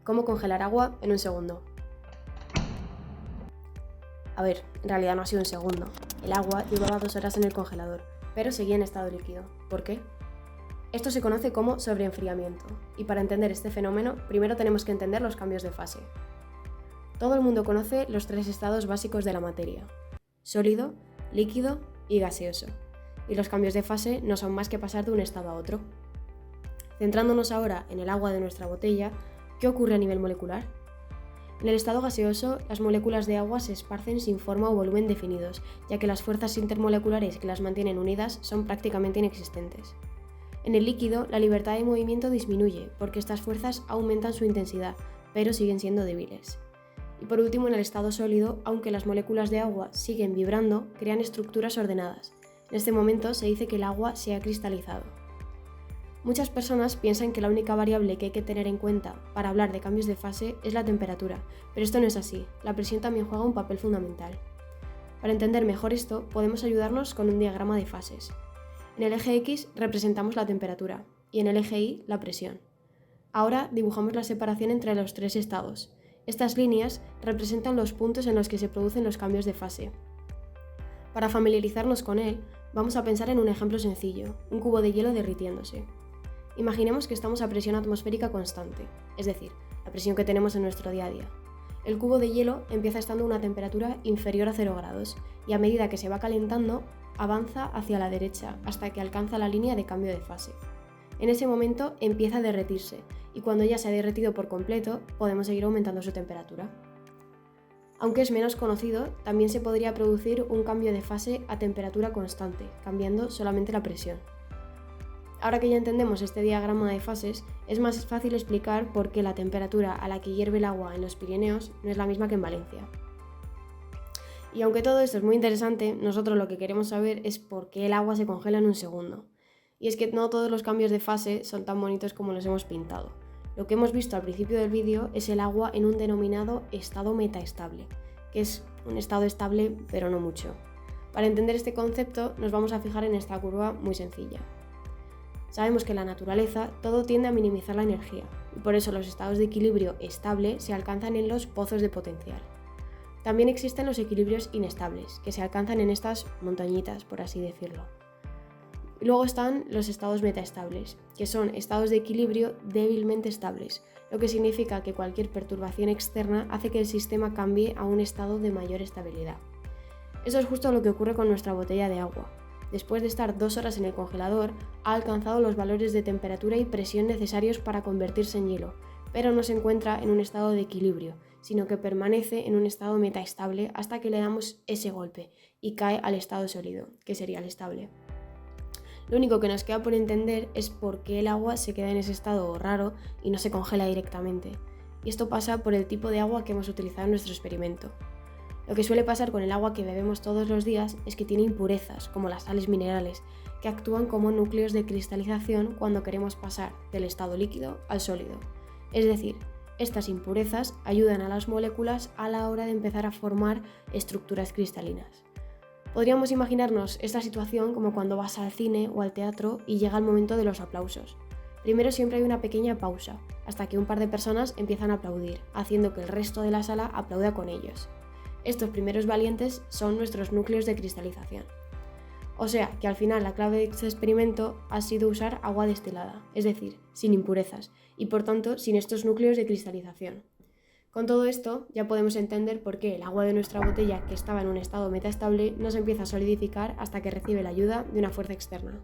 ¿Cómo congelar agua en un segundo? A ver, en realidad no ha sido un segundo. El agua llevaba 2 horas en el congelador, pero seguía en estado líquido. ¿Por qué? Esto se conoce como sobreenfriamiento, y para entender este fenómeno, primero tenemos que entender los cambios de fase. Todo el mundo conoce los 3 estados básicos de la materia: sólido, líquido y gaseoso, y los cambios de fase no son más que pasar de un estado a otro. Centrándonos ahora en el agua de nuestra botella, ¿qué ocurre a nivel molecular? En el estado gaseoso, las moléculas de agua se esparcen sin forma o volumen definidos, ya que las fuerzas intermoleculares que las mantienen unidas son prácticamente inexistentes. En el líquido, la libertad de movimiento disminuye, porque estas fuerzas aumentan su intensidad, pero siguen siendo débiles. Y por último, en el estado sólido, aunque las moléculas de agua siguen vibrando, crean estructuras ordenadas. En este momento se dice que el agua se ha cristalizado. Muchas personas piensan que la única variable que hay que tener en cuenta para hablar de cambios de fase es la temperatura, pero esto no es así. La presión también juega un papel fundamental. Para entender mejor esto, podemos ayudarnos con un diagrama de fases. En el eje X representamos la temperatura y en el eje Y la presión. Ahora dibujamos la separación entre los 3 estados. Estas líneas representan los puntos en los que se producen los cambios de fase. Para familiarizarnos con él, vamos a pensar en un ejemplo sencillo: un cubo de hielo derritiéndose. Imaginemos que estamos a presión atmosférica constante, es decir, la presión que tenemos en nuestro día a día. El cubo de hielo empieza estando a una temperatura inferior a 0 grados y a medida que se va calentando, avanza hacia la derecha hasta que alcanza la línea de cambio de fase. En ese momento empieza a derretirse y cuando ya se ha derretido por completo, podemos seguir aumentando su temperatura. Aunque es menos conocido, también se podría producir un cambio de fase a temperatura constante, cambiando solamente la presión. Ahora que ya entendemos este diagrama de fases, es más fácil explicar por qué la temperatura a la que hierve el agua en los Pirineos no es la misma que en Valencia. Y aunque todo esto es muy interesante, nosotros lo que queremos saber es por qué el agua se congela en un segundo. Y es que no todos los cambios de fase son tan bonitos como los hemos pintado. Lo que hemos visto al principio del vídeo es el agua en un denominado estado metaestable, que es un estado estable pero no mucho. Para entender este concepto nos vamos a fijar en esta curva muy sencilla. Sabemos que en la naturaleza todo tiende a minimizar la energía, y por eso los estados de equilibrio estable se alcanzan en los pozos de potencial. También existen los equilibrios inestables, que se alcanzan en estas montañitas, por así decirlo. Y luego están los estados metaestables, que son estados de equilibrio débilmente estables, lo que significa que cualquier perturbación externa hace que el sistema cambie a un estado de mayor estabilidad. Eso es justo lo que ocurre con nuestra botella de agua. Después de estar 2 horas en el congelador, ha alcanzado los valores de temperatura y presión necesarios para convertirse en hielo, pero no se encuentra en un estado de equilibrio, sino que permanece en un estado metaestable hasta que le damos ese golpe y cae al estado sólido, que sería el estable. Lo único que nos queda por entender es por qué el agua se queda en ese estado raro y no se congela directamente. Y esto pasa por el tipo de agua que hemos utilizado en nuestro experimento. Lo que suele pasar con el agua que bebemos todos los días es que tiene impurezas, como las sales minerales, que actúan como núcleos de cristalización cuando queremos pasar del estado líquido al sólido. Es decir, estas impurezas ayudan a las moléculas a la hora de empezar a formar estructuras cristalinas. Podríamos imaginarnos esta situación como cuando vas al cine o al teatro y llega el momento de los aplausos. Primero siempre hay una pequeña pausa, hasta que un par de personas empiezan a aplaudir, haciendo que el resto de la sala aplauda con ellos. Estos primeros valientes son nuestros núcleos de cristalización. O sea, que al final la clave de este experimento ha sido usar agua destilada, es decir, sin impurezas, y por tanto sin estos núcleos de cristalización. Con todo esto ya podemos entender por qué el agua de nuestra botella, que estaba en un estado metaestable, no se empieza a solidificar hasta que recibe la ayuda de una fuerza externa.